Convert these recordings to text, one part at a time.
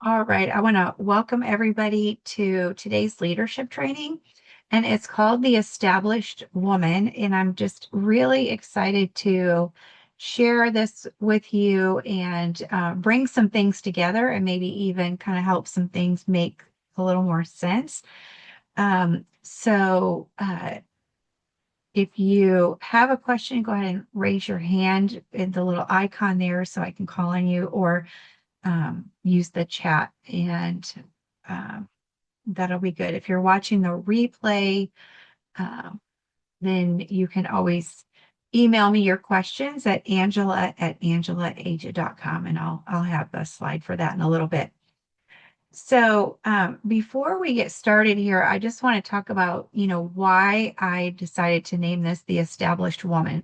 All right, I want to welcome everybody to today's leadership training, and it's called The Established Woman. And I'm just really excited to share this with you and bring some things together and maybe even kind of help some things make a little more sense. If you have a question, go ahead and raise your hand in the little icon there so I can call on you, or use the chat, and um, that'll be good. If you're watching the replay, um, then you can always email me your questions at angela@angelaaja.com, and I'll have the slide for that in a little bit. So before we get started here, I just want to talk about, why I decided to name this The Established Woman.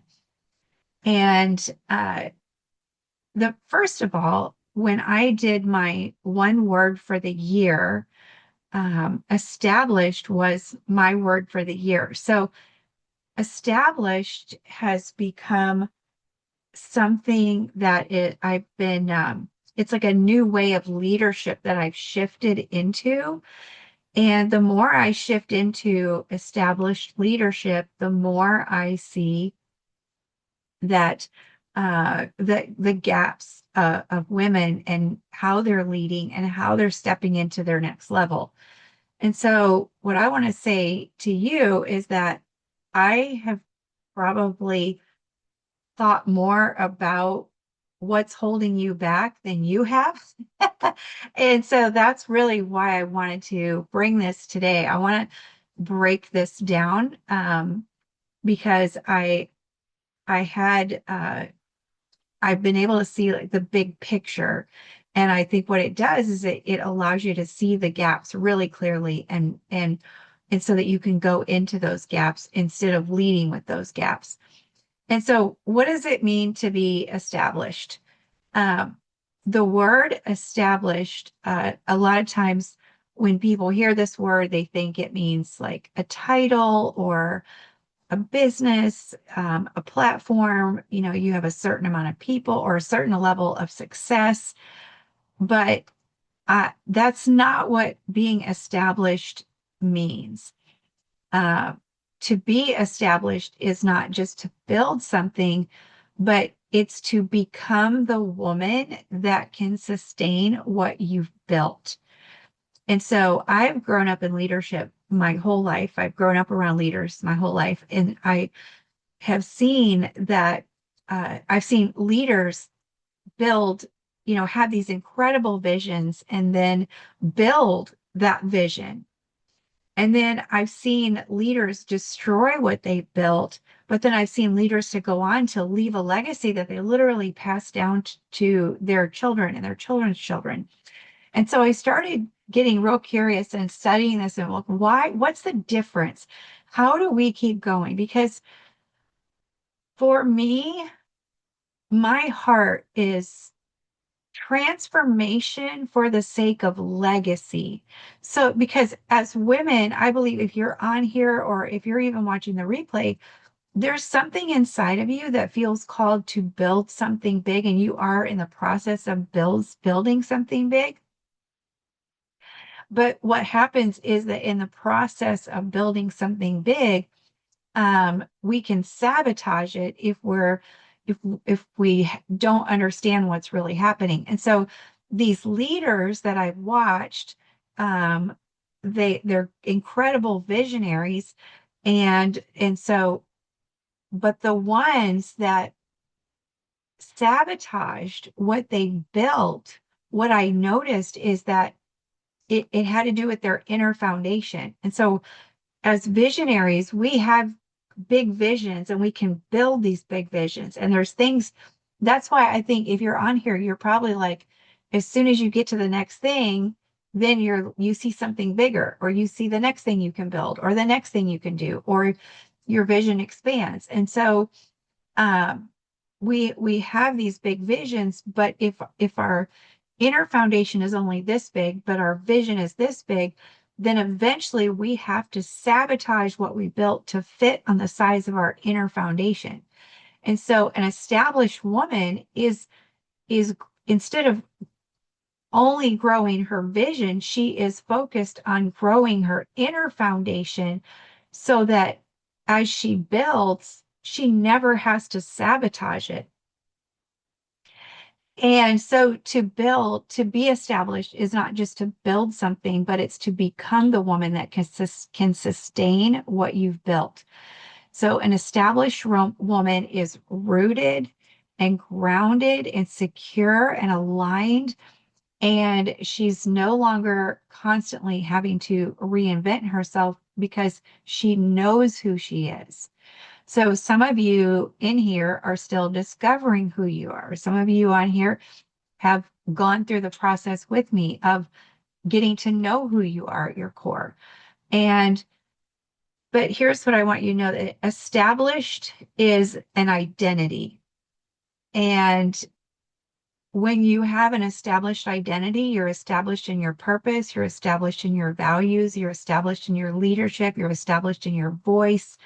And the first of all, when I did my one word for the year, established was my word for the year. So established has become something that I've been, it's like a new way of leadership that I've shifted into. And the more I shift into established leadership, the more I see that the gaps of women and how they're leading and how they're stepping into their next level. And so, what I want to say to you is that I have probably thought more about what's holding you back than you have. And so that's really why I wanted to bring this today. I want to break this down, because I had I've been able to see like the big picture. And I think what it does is it allows you to see the gaps really clearly, and so that you can go into those gaps instead of leading with those gaps. And so what does it mean to be established? Um, the word established, a lot of times when people hear this word, they think it means like a title or a business, a platform, you have a certain amount of people or a certain level of success. But that's not what being established means. Uh, to be established is not just to build something, but it's to become the woman that can sustain what you've built. And so I've grown up in leadership my whole life. I've grown up around leaders my whole life. And I have seen that I've seen leaders build, have these incredible visions and then build that vision. And then I've seen leaders destroy what they built, but then I've seen leaders to go on to leave a legacy that they literally pass down to their children and their children's children. And so I started getting real curious and studying this and look, what's the difference? How do we keep going? Because for me, my heart is transformation for the sake of legacy. So, because as women, I believe if you're on here or if you're even watching the replay, there's something inside of you that feels called to build something big, and you are in the process of building something big. But what happens is that in the process of building something big, we can sabotage it if we don't understand what's really happening. And so these leaders that I've watched, um, they're incredible visionaries, and so, but the ones that sabotaged what they built, what I noticed is that it had to do with their inner foundation. And so as visionaries, we have big visions and we can build these big visions. And there's things, that's why I think if you're on here, you're probably like, as soon as you get to the next thing, then you see something bigger, or you see the next thing you can build, or the next thing you can do, or your vision expands. And so um, we have these big visions, but if our inner foundation is only this big, but our vision is this big, then eventually we have to sabotage what we built to fit on the size of our inner foundation. And so an established woman is instead of only growing her vision. She is focused on growing her inner foundation so that as she builds, she never has to sabotage it. And so to build, to be established is not just to build something, but it's to become the woman that can sustain what you've built. So an established woman is rooted and grounded and secure and aligned, and she's no longer constantly having to reinvent herself because she knows who she is. So some of you in here are still discovering who you are. Some of you on here have gone through the process with me of getting to know who you are at your core. And but here's what I want you to know, that established is an identity. And when you have an established identity, you're established in your purpose, you're established in your values, you're established in your leadership, you're established in your voice,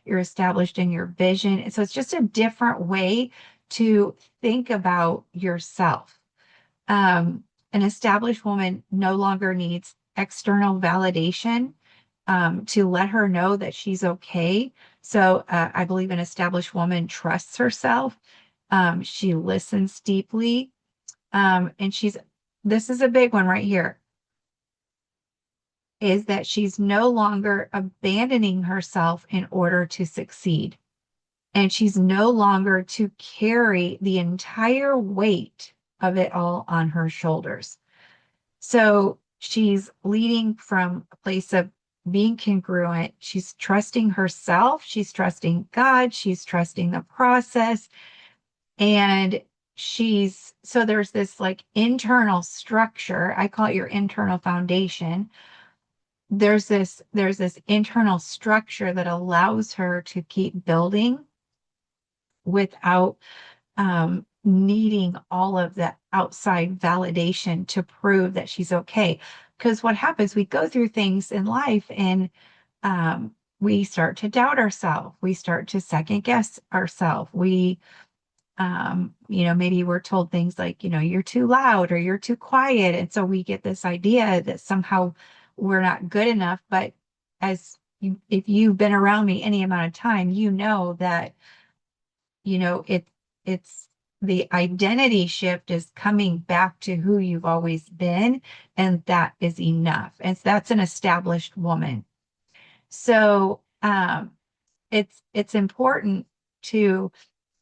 you're established in your vision. And so it's just a different way to think about yourself. An established woman no longer needs external validation to let her know that she's okay. So I believe an established woman trusts herself. She listens deeply. And this is a big one right here, is that she's no longer abandoning herself in order to succeed. And she's no longer to carry the entire weight of it all on her shoulders. So she's leading from a place of being congruent. She's trusting herself. She's trusting God. She's trusting the process. And so there's this like internal structure. I call it your internal foundation. There's this internal structure that allows her to keep building without needing all of the outside validation to prove that she's okay. Because what happens, we go through things in life and we start to doubt ourselves. We start to second guess ourselves. Maybe we're told things like, you're too loud or you're too quiet. And so we get this idea that somehow we're not good enough. But if you've been around me any amount of time, you know that, it's the identity shift is coming back to who you've always been. And that is enough. And that's an established woman. So, it's important to,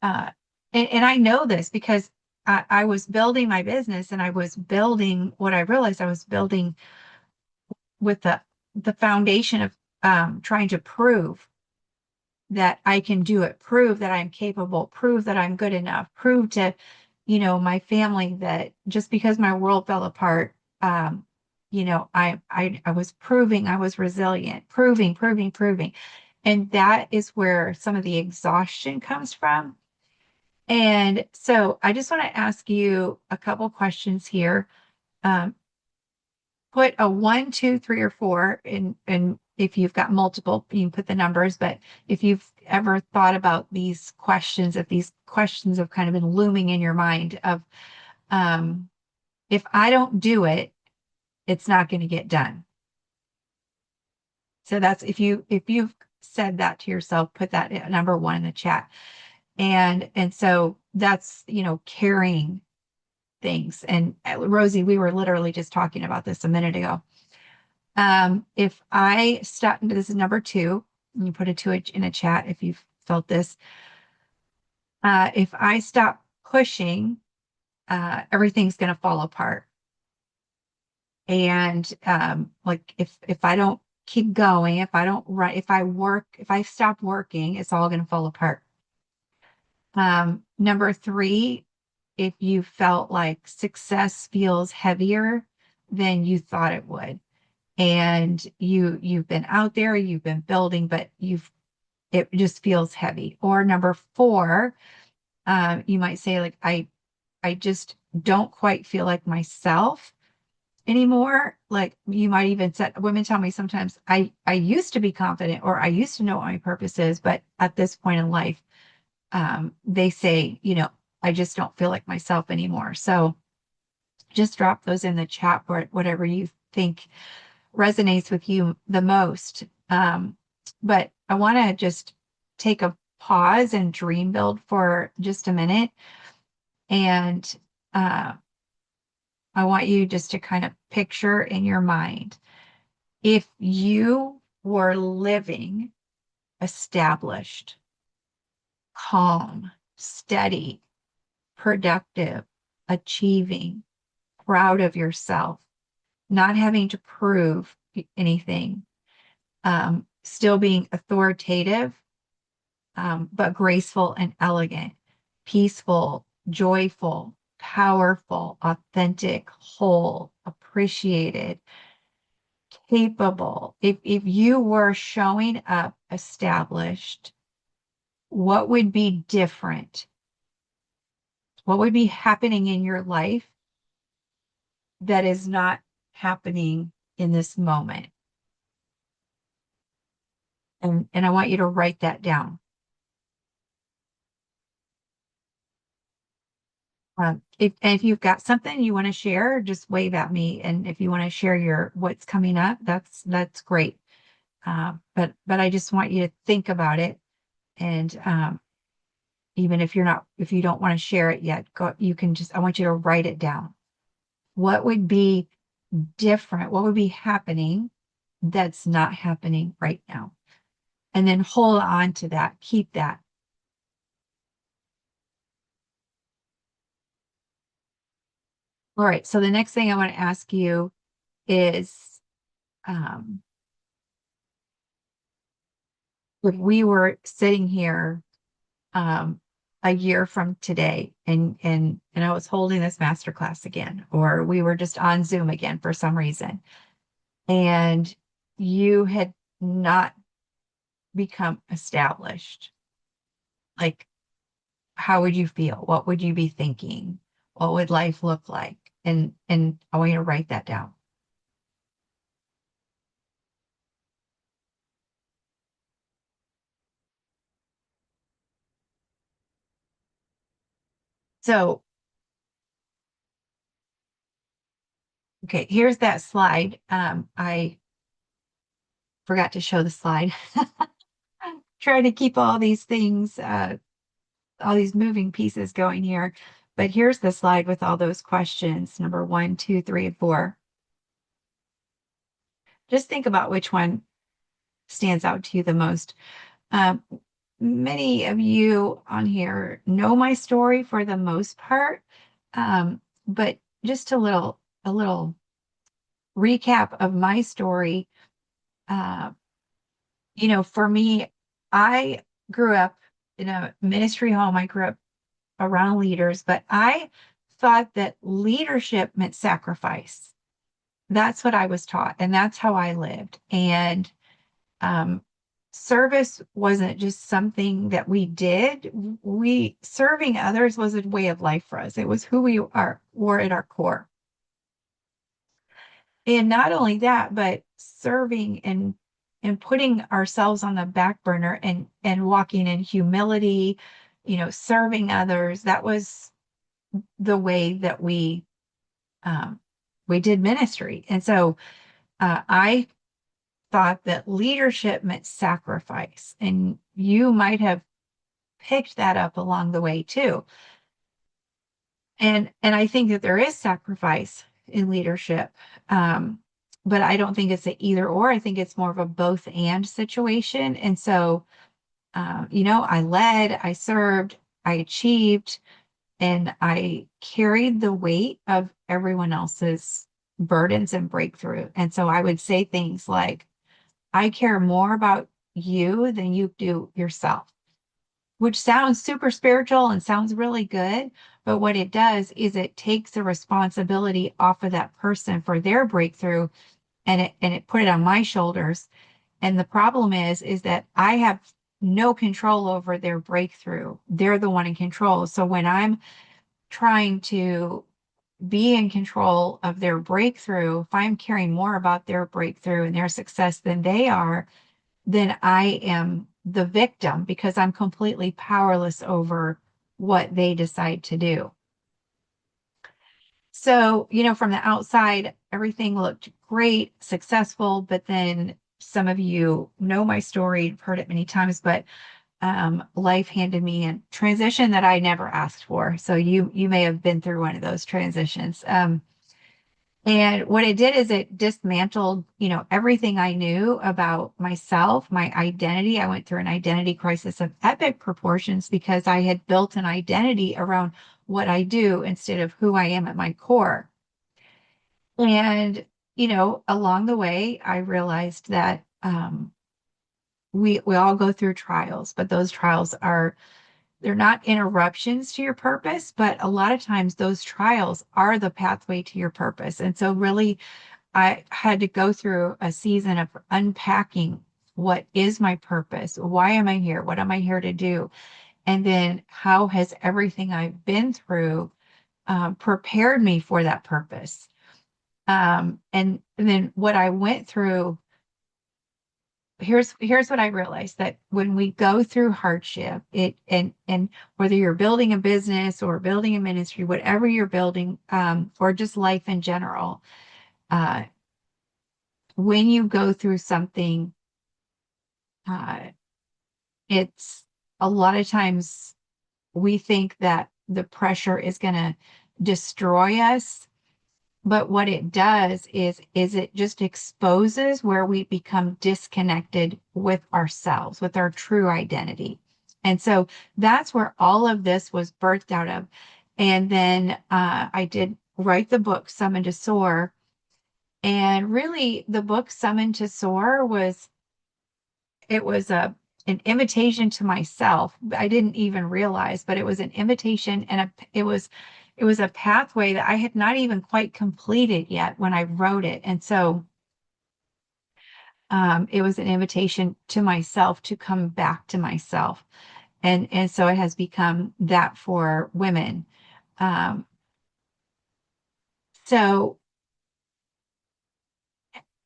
uh, and I know this because I was building my business and I was building what I realized I was building with the foundation of trying to prove that I can do it, prove that I'm capable, prove that I'm good enough, prove to, my family that just because my world fell apart, I was proving I was resilient, proving. And that is where some of the exhaustion comes from. And so I just want to ask you a couple questions here. Um, put a 1, 2, 3, or 4, and if you've got multiple, you can put the numbers. But if you've ever thought about these questions, if these questions have kind of been looming in your mind of, if I don't do it, it's not going to get done. So that's if you've said that to yourself, put that at number 1 in the chat. And so that's, carrying things. And Rosie, we were literally just talking about this a minute ago. If I stop, this is number 2, and you put a 2 in a chat if you've felt this. If I stop pushing, everything's going to fall apart. And like if I don't keep going, if I don't run, if I stop working, it's all going to fall apart. Number 3, if you felt like success feels heavier than you thought it would, and you've been out there, you've been building, but it just feels heavy. Or number 4, you might say like, I just don't quite feel like myself anymore. Like you might even say, women tell me sometimes, I used to be confident, or I used to know what my purpose is, but at this point in life, they say, I just don't feel like myself anymore. So just drop those in the chat or whatever you think resonates with you the most. But I want to just take a pause and dream build for just a minute. And I want you just to kind of picture in your mind if you were living established, calm, steady, productive, achieving, proud of yourself, not having to prove anything, still being authoritative, but graceful and elegant, peaceful, joyful, powerful, authentic, whole, appreciated, capable. If you were showing up established, what would be different? What would be happening in your life that is not happening in this moment? And I want you to write that down. If you've got something you want to share, just wave at me. And if you want to share your what's coming up, that's great. But I just want you to think about it. And even if if you don't want to share it yet, you can just, I want you to write it down. What would be different? What would be happening that's not happening right now? And then hold on to that. Keep that. All right. So the next thing I want to ask you is, if we were sitting here um, a year from today and I was holding this masterclass again, or we were just on Zoom again for some reason, and you had not become established, like how would you feel? What would you be thinking? What would life look like? And I want you to write that down. So, okay, here's that slide. I forgot to show the slide. Try to keep all these things, all these moving pieces going here. But here's the slide with all those questions, number 1, 2, 3, and 4. Just think about which one stands out to you the most. Um, Many of you on here know my story for the most part, but just a little recap of my story. Uh, for me, I grew up in a ministry home. I grew up around leaders, but I thought that leadership meant sacrifice. That's what I was taught, and that's how I lived. And um, service wasn't just something that we did. We serving others was a way of life for us. It was who we were at our core. And not only that, but serving and putting ourselves on the back burner and walking in humility, serving others. That was the way that um, we did ministry. And so I thought that leadership meant sacrifice, and you might have picked that up along the way too. And I think that there is sacrifice in leadership, but I don't think it's an either or. I think it's more of a both and situation. And so, I led, I served, I achieved, and I carried the weight of everyone else's burdens and breakthrough. And so I would say things like, I care more about you than you do yourself, which sounds super spiritual and sounds really good. But what it does is it takes the responsibility off of that person for their breakthrough, and it put it on my shoulders. And the problem is that I have no control over their breakthrough. They're the one in control. So when I'm trying to be in control of their breakthrough, if I'm caring more about their breakthrough and their success than they are, then I am the victim because I'm completely powerless over what they decide to do. So, from the outside, everything looked great, successful, but then some of you know my story, you've heard it many times, but life handed me a transition that I never asked for. So you may have been through one of those transitions. And what it did is it dismantled, everything I knew about myself, my identity. I went through an identity crisis of epic proportions because I had built an identity around what I do instead of who I am at my core. And, along the way, I realized that we all go through trials, but those trials they're not interruptions to your purpose, but a lot of times those trials are the pathway to your purpose. And so really I had to go through a season of unpacking what is my purpose? Why am I here? What am I here to do? And then how has everything I've been through prepared me for that purpose? And then what I went through, here's what I realized, that when we go through hardship, and whether you're building a business or building a ministry, whatever you're building, or just life in general, uh, when you go through something, uh, it's a lot of times we think that the pressure is going to destroy us. But what it does is it just exposes where we become disconnected with ourselves, with our true identity. And so that's where all of this was birthed out of. And then I did write the book, Summoned to Soar. And really, the book Summoned to Soar it was an invitation to myself. I didn't even realize, but it was an invitation, and it was a pathway that I had not even quite completed yet when I wrote it. And so it was an invitation to myself to come back to myself. And so it has become that for women. Um, so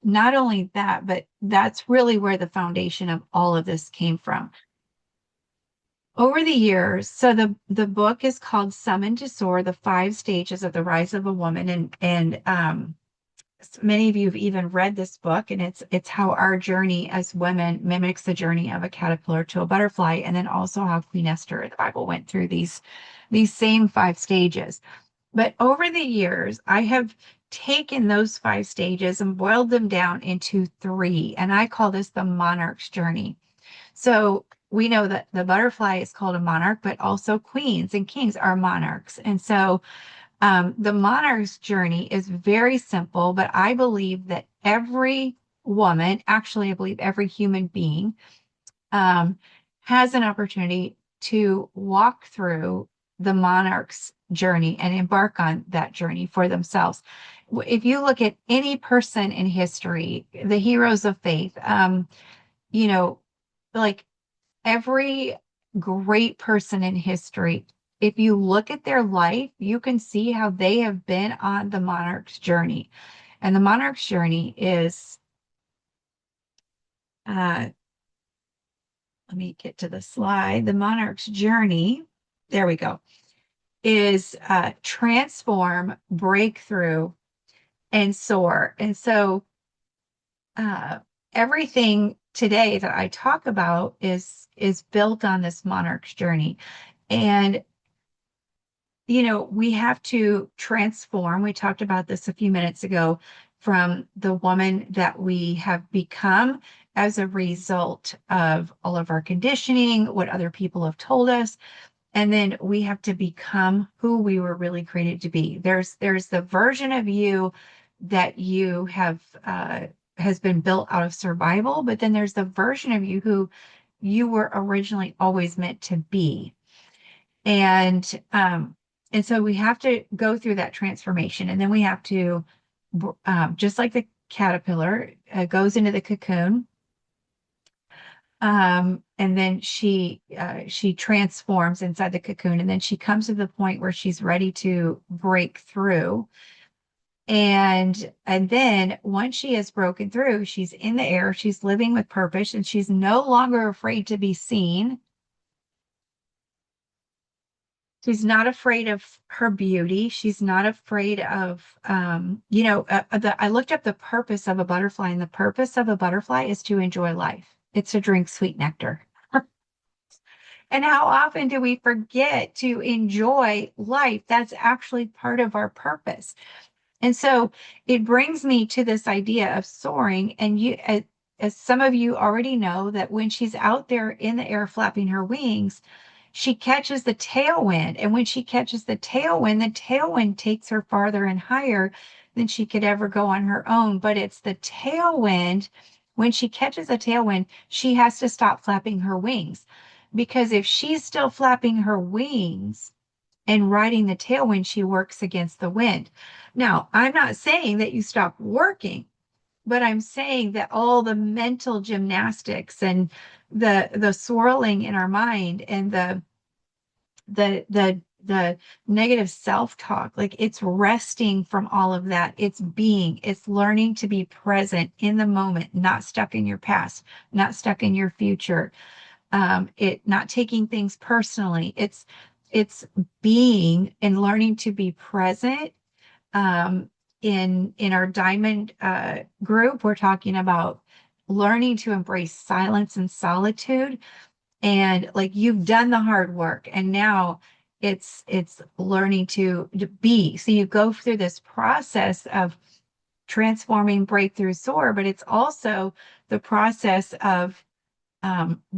not only that, but that's really where the foundation of all of this came from. Over the years, so the book is called Summoned to Soar: The Five Stages of the Rise of a Woman, and many of you have even read this book, and it's how our journey as women mimics the journey of a caterpillar to a butterfly, and then also how Queen Esther in the Bible went through these same five stages. But over the years, I have taken those five stages and boiled them down into three, and I call this the monarch's journey. So we know that the butterfly is called a monarch, but also queens and kings are monarchs. And so the monarch's journey is very simple, but I believe that every woman, actually, I believe every human being, um, has an opportunity to walk through the monarch's journey and embark on that journey for themselves. If you look at any person in history, the heroes of faith, you know, like every great person in history, if you look at their life, you can see how they have been on the monarch's journey. And the monarch's journey is, uh, let me get to the slide. The monarch's journey, there we go, is transform, breakthrough, and soar. And so uh, everything today that I talk about is built on this monarch's journey. And we have to transform. We talked about this a few minutes ago, from the woman that we have become as a result of all of our conditioning, what other people have told us. And then we have to become who we were really created to be. There's the version of you that you have has been built out of survival, but then there's the version of you who you were originally always meant to be. And so we have to go through that transformation, and then we have to, just like the caterpillar goes into the cocoon, and then she transforms inside the cocoon, and then she comes to the point where she's ready to break through. And then once she has broken through, she's in the air, she's living with purpose, and she's no longer afraid to be seen. She's not afraid of her beauty. She's not afraid of, I looked up the purpose of a butterfly, and the purpose of a butterfly is to enjoy life. It's to drink sweet nectar. And how often do we forget to enjoy life? That's actually part of our purpose. And so it brings me to this idea of soaring. And as some of you already know, that when she's out there in the air flapping her wings, she catches the tailwind. And when she catches the tailwind takes her farther and higher than she could ever go on her own. But it's the tailwind. When she catches a tailwind, she has to stop flapping her wings. Because if she's still flapping her wings and riding the tailwind, she works against the wind. Now, I'm not saying that you stop working, but I'm saying that all the mental gymnastics and the swirling in our mind and the negative self-talk, like it's resting from all of that. It's learning to be present in the moment, not stuck in your past, not stuck in your future. It not taking things personally. It's being and learning to be present. Um, in our diamond group, we're talking about learning to embrace silence and solitude. And like you've done the hard work, and now it's learning to be. So you go through this process of transforming, breakthrough, soar, but it's also the process of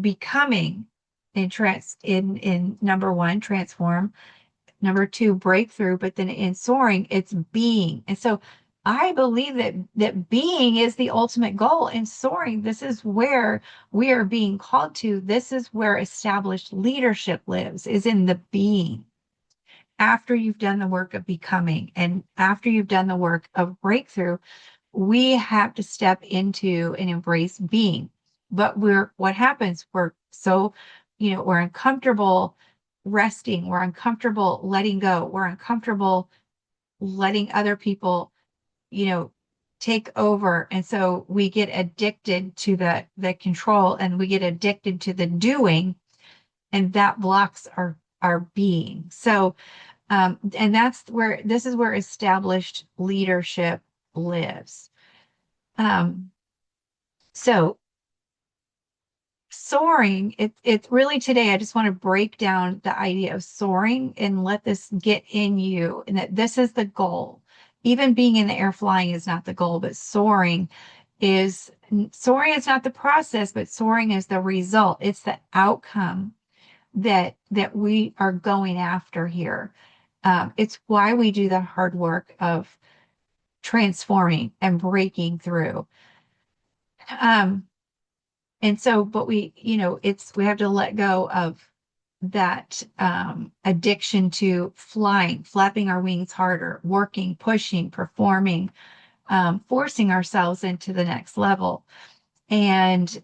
becoming in number one, transform, number two, breakthrough, but then in soaring, it's being. And so I believe that being is the ultimate goal. In soaring, this is where we are being called to. This is where established leadership lives, is in the being. After you've done the work of becoming and after you've done the work of breakthrough, we have to step into and embrace being. But what happens? We're uncomfortable resting. We're uncomfortable letting go. We're uncomfortable letting other people, you know, take over. And so we get addicted to the control, and we get addicted to the doing, and that blocks our being. So and this is where established leadership lives. Um, so soaring, it's really today, I just want to break down the idea of soaring and let this get in you, and that this is the goal. Even being in the air flying is not the goal, but soaring is not the process, but soaring is the result. It's the outcome that we are going after here. It's why we do the hard work of transforming and breaking through. Um, and so, but we have to let go of that addiction to flying, flapping our wings harder, working, pushing, performing, forcing ourselves into the next level. And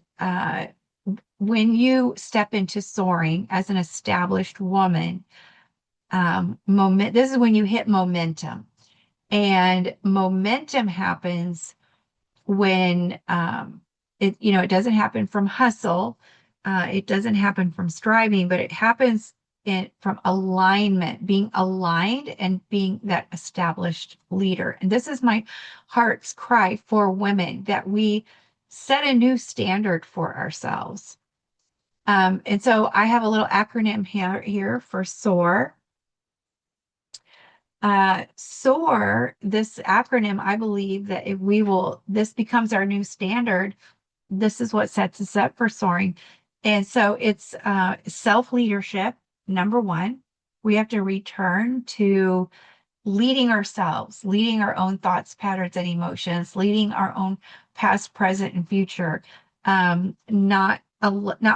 when you step into soaring as an established woman, this is when you hit momentum. And momentum happens when it doesn't happen from hustle, it doesn't happen from striving, but it happens from alignment, being aligned and being that established leader. And this is my heart's cry for women, that we set a new standard for ourselves. And so I have a little acronym here for SOAR. SOAR, this acronym, I believe that if this becomes our new standard. This is what sets us up for soaring. And so it's self-leadership, number one. We have to return to leading ourselves, leading our own thoughts, patterns, and emotions, leading our own past, present, and future. Not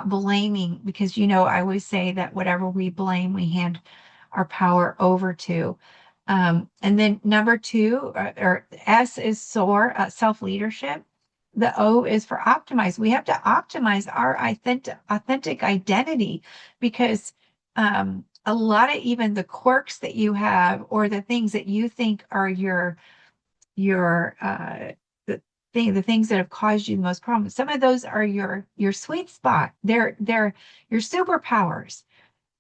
blaming, because I always say that whatever we blame, we hand our power over to. And then number two, or S is soar, self-leadership. The O is for optimize. We have to optimize our authentic identity, because a lot of even the quirks that you have, or the things that you think are your the things that have caused you the most problems, some of those are your sweet spot. They're your superpowers.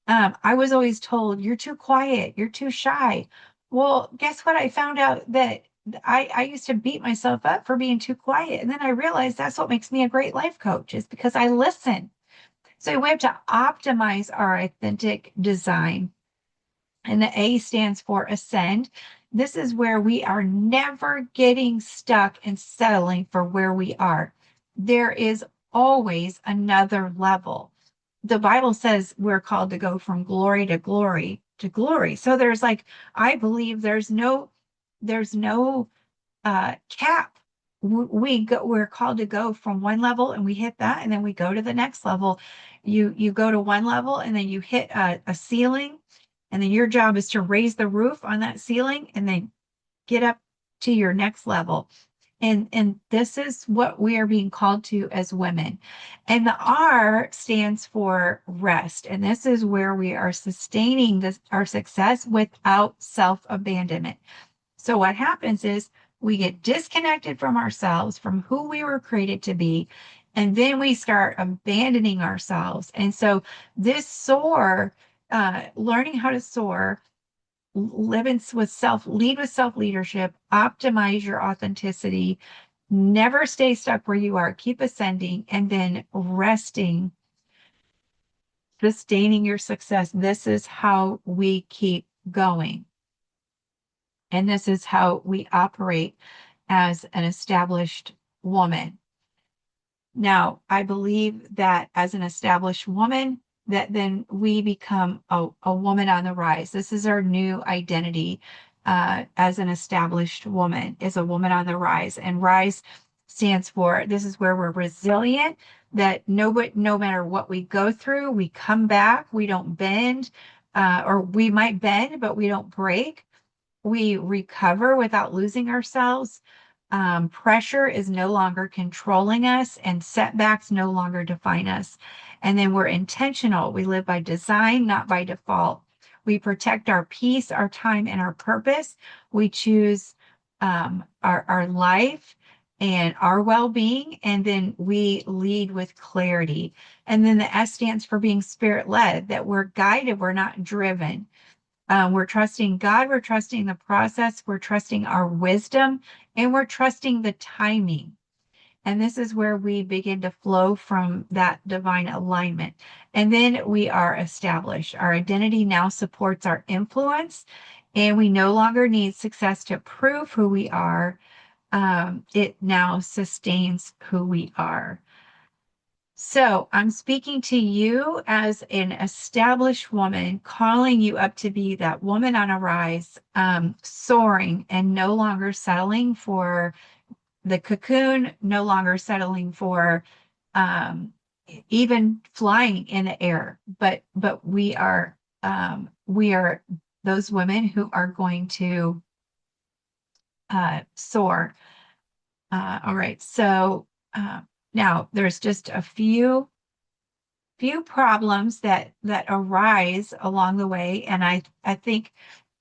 I was always told, you're too quiet, you're too shy. Well, guess what? I found out that I used to beat myself up for being too quiet. And then I realized that's what makes me a great life coach is because I listen. So we have to optimize our authentic design. And the A stands for ascend. This is where we are never getting stuck and settling for where we are. There is always another level. The Bible says we're called to go from glory to glory to glory. So there's like, I believe there's no cap. We're called to go from one level and we hit that, and then we go to the next level. You go to one level and then you hit a ceiling, and then your job is to raise the roof on that ceiling and then get up to your next level. And this is what we are being called to as women. And the R stands for rest. And this is where we are sustaining our success without self-abandonment. So what happens is we get disconnected from ourselves, from who we were created to be, and then we start abandoning ourselves. And so this soar, learning how to soar, lead with self leadership, optimize your authenticity, never stay stuck where you are, keep ascending, and then resting, sustaining your success. This is how we keep going. And this is how we operate as an established woman. Now, I believe that as an established woman, that then we become a woman on the rise. This is our new identity as an established woman, is a woman on the rise. And rise stands for, this is where we're resilient, that no matter what we go through, we come back, we don't bend, or we might bend, but we don't break. We recover without losing ourselves. Pressure is no longer controlling us, and setbacks no longer define us. And then we're intentional. We live by design, not by default. We protect our peace, our time, and our purpose. We choose our life and our well-being, and then we lead with clarity. And then the S stands for being spirit-led, that we're guided, we're not driven. We're trusting God, we're trusting the process, we're trusting our wisdom, and we're trusting the timing. And this is where we begin to flow from that divine alignment. And then we are established. Our identity now supports our influence, and we no longer need success to prove who we are. It now sustains who we are. So I'm speaking to you as an established woman, calling you up to be that woman on a rise, soaring and no longer settling for the cocoon, no longer settling for even flying in the air. But we are those women who are going to soar. All right, so. Now, there's just a few problems that arise along the way, and I think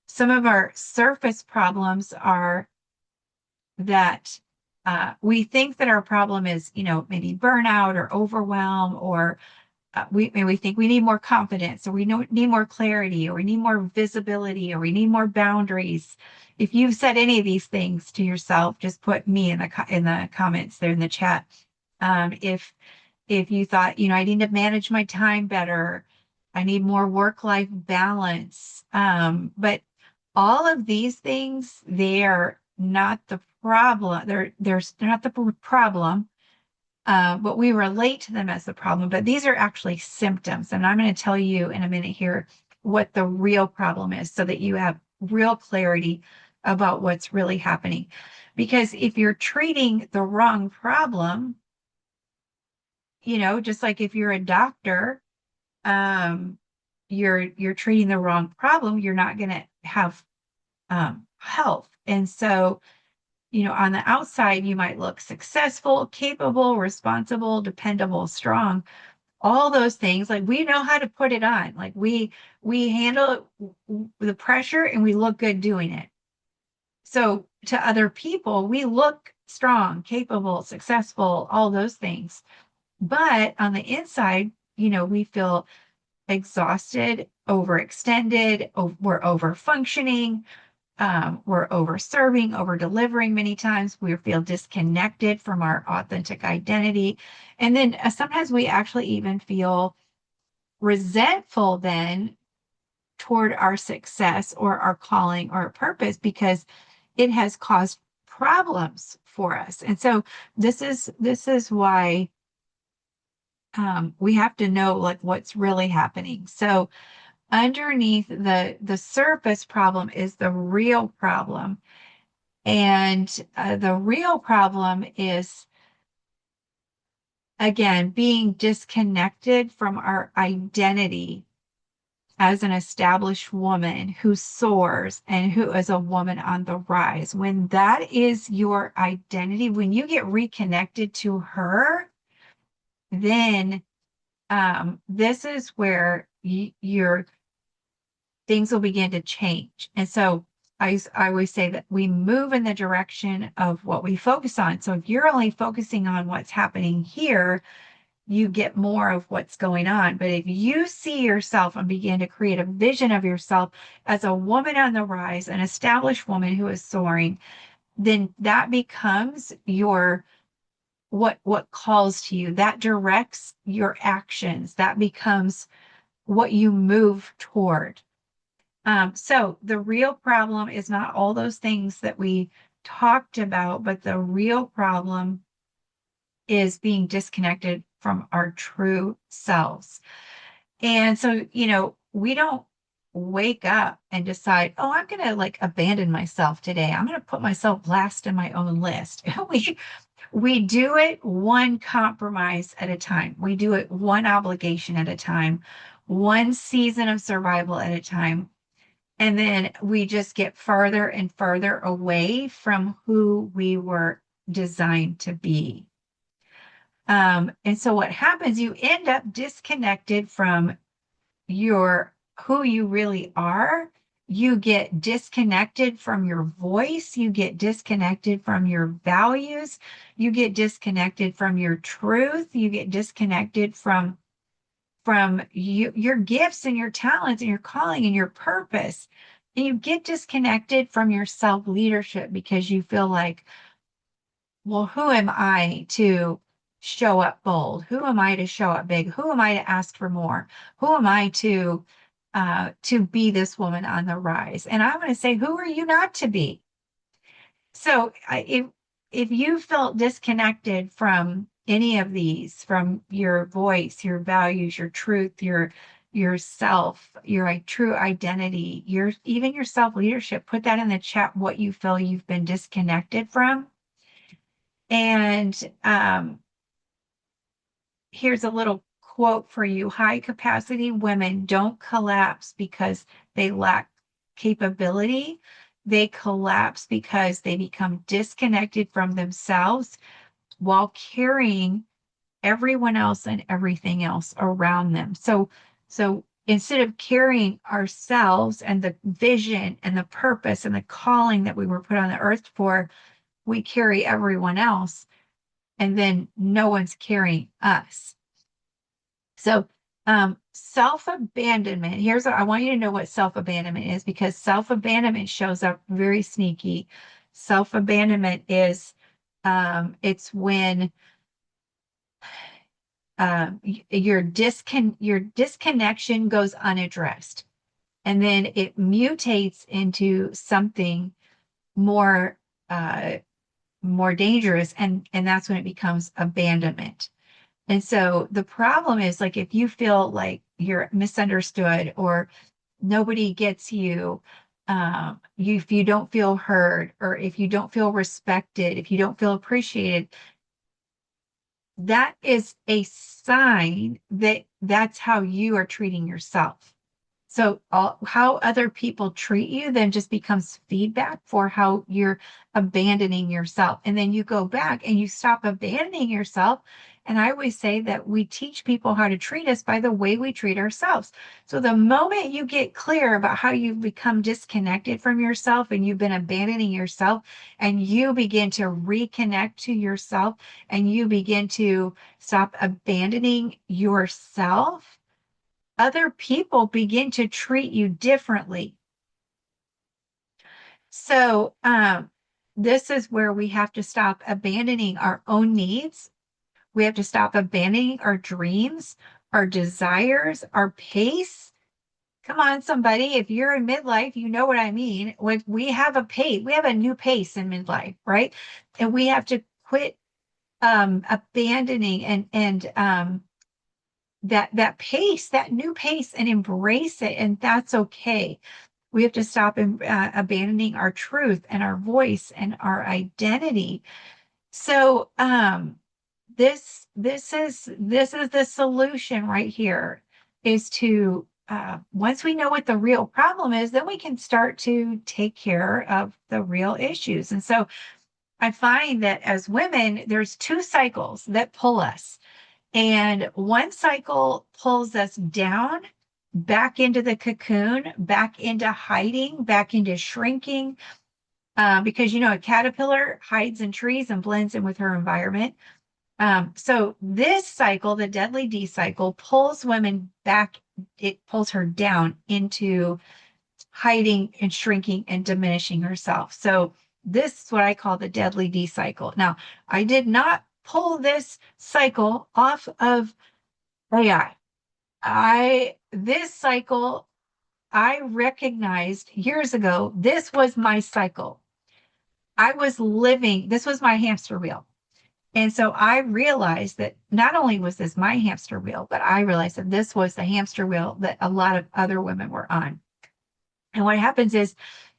some of our surface problems are that we think that our problem is, maybe burnout or overwhelm, or we think we need more confidence, or we need more clarity, or we need more visibility, or we need more boundaries. If you've said any of these things to yourself, just put me in the comments there in the chat. If you thought, I need to manage my time better, I need more work-life balance. But all of these things, they are not the problem. They're not the problem, but we relate to them as the problem. But these are actually symptoms. And I'm going to tell you in a minute here what the real problem is, so that you have real clarity about what's really happening. Because if you're treating the wrong problem, just like if you're a doctor, you're treating the wrong problem, you're not going to have health. And so, on the outside, you might look successful, capable, responsible, dependable, strong, all those things. Like, we know how to put it on. Like, we handle the pressure and we look good doing it. So to other people, we look strong, capable, successful, all those things. But on the inside, we feel exhausted, overextended, we're over functioning, we're over serving, over delivering many times. We feel disconnected from our authentic identity. And then sometimes we actually even feel resentful then toward our success or our calling or purpose because it has caused problems for us. And so this is why we have to know like what's really happening. So underneath the surface problem is the real problem. And the real problem is, again, being disconnected from our identity as an established woman who soars and who is a woman on the rise. When that is your identity, when you get reconnected to her, then this is where your things will begin to change. And so I always say that we move in the direction of what we focus on. So if you're only focusing on what's happening here, you get more of what's going on. But if you see yourself and begin to create a vision of yourself as a woman on the rise, an established woman who is soaring, then that becomes your what calls to you, that directs your actions, that becomes what you move toward. So the real problem is not all those things that we talked about, but the real problem is being disconnected from our true selves. And so, we don't wake up and decide, oh, I'm going to like abandon myself today. I'm going to put myself last in my own list. We do it one compromise at a time. We do it one obligation at a time, one season of survival at a time. And then we just get further and further away from who we were designed to be. And so what happens, you end up disconnected from who you really are. You get disconnected from your voice. You get disconnected from your values. You get disconnected from your truth. You get disconnected from your gifts and your talents and your calling and your purpose. And you get disconnected from your self leadership because you feel like, well, who am I to show up bold? Who am I to show up big? Who am I to ask for more? Who am I to be this woman on the rise? And I'm going to say, who are you not to be? So if you felt disconnected from any of these, from your voice, your values, your truth, yourself, your true identity, even your self leadership, put that in the chat what you feel you've been disconnected from. And here's a little quote for you. High capacity women don't collapse because they lack capability. They collapse because they become disconnected from themselves while carrying everyone else and everything else around them. So instead of carrying ourselves and the vision and the purpose and the calling that we were put on the earth for, we carry everyone else, and then no one's carrying us. So self-abandonment, here's what I want you to know what self-abandonment is, because self-abandonment shows up very sneaky. Self-abandonment is it's when your disconnection goes unaddressed, and then it mutates into something more more dangerous, and that's when it becomes abandonment. And so the problem is, like, if you feel like you're misunderstood or nobody gets you, if you don't feel heard, or if you don't feel respected, if you don't feel appreciated, that is a sign that that's how you are treating yourself. So how other people treat you then just becomes feedback for how you're abandoning yourself. And then you go back and you stop abandoning yourself. And I always say that we teach people how to treat us by the way we treat ourselves. So the moment you get clear about how you've become disconnected from yourself and you've been abandoning yourself, and you begin to reconnect to yourself, and you begin to stop abandoning yourself, other people begin to treat you differently. So, this is where we have to stop abandoning our own needs. We have to stop abandoning our dreams, our desires, our pace. Come on, somebody. If you're in midlife, you know what I mean. We have a pace, we have a new pace in midlife, right? And we have to quit abandoning and that pace, that new pace, and embrace it. And that's okay. We have to stop abandoning our truth and our voice and our identity. So this is the solution right here, is to once we know what the real problem is, then we can start to take care of the real issues. And so I find that as women, there's two cycles that pull us. And one cycle pulls us down back into the cocoon, back into hiding, back into shrinking, because a caterpillar hides in trees and blends in with her environment. So this cycle, the deadly D cycle, pulls women back. It pulls her down into hiding and shrinking and diminishing herself. So this is what I call the deadly D cycle. Now, I did not pull this cycle off of AI. This cycle, I recognized years ago, this was my cycle. I was living, this was my hamster wheel. And so I realized that not only was this my hamster wheel, but I realized that this was the hamster wheel that a lot of other women were on. And what happens is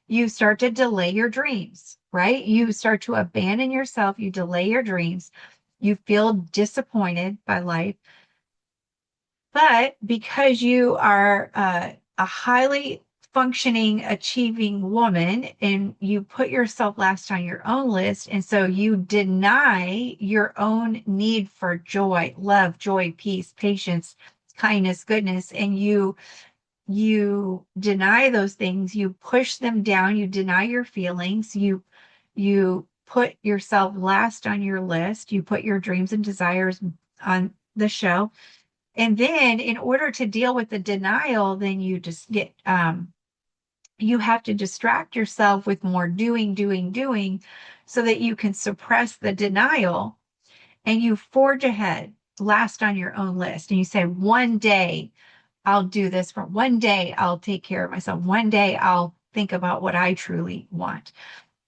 you start to delay your dreams, right? You start to abandon yourself, you delay your dreams, you feel disappointed by life. But because you are a highly functioning, achieving woman, and you put yourself last on your own list, and so you deny your own need for joy, love, joy, peace, patience, kindness, goodness, and you deny those things, you push them down, you deny your feelings, you put yourself last on your list, you put your dreams and desires on the show. And then in order to deal with the denial, then you just get you have to distract yourself with more doing, so that you can suppress the denial, and you forge ahead, last on your own list. And you say, one day I'll do this, for one day I'll take care of myself. One day I'll think about what I truly want.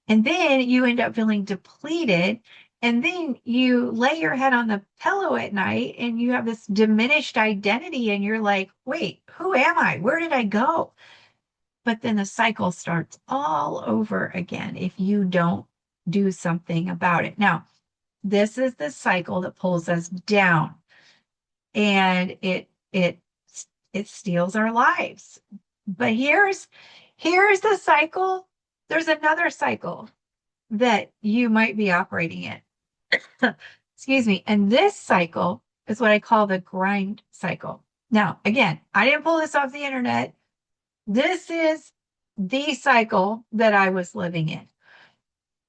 And then you end up feeling depleted. And then you lay your head on the pillow at night and you have this diminished identity. And you're like, wait, who am I? Where did I go? But then the cycle starts all over again if you don't do something about it. Now, this is the cycle that pulls us down, and it steals our lives. But here's the cycle. There's another cycle that you might be operating in. Excuse me. And this cycle is what I call the grind cycle. Now, again, I didn't pull this off the internet. This is the cycle that I was living in.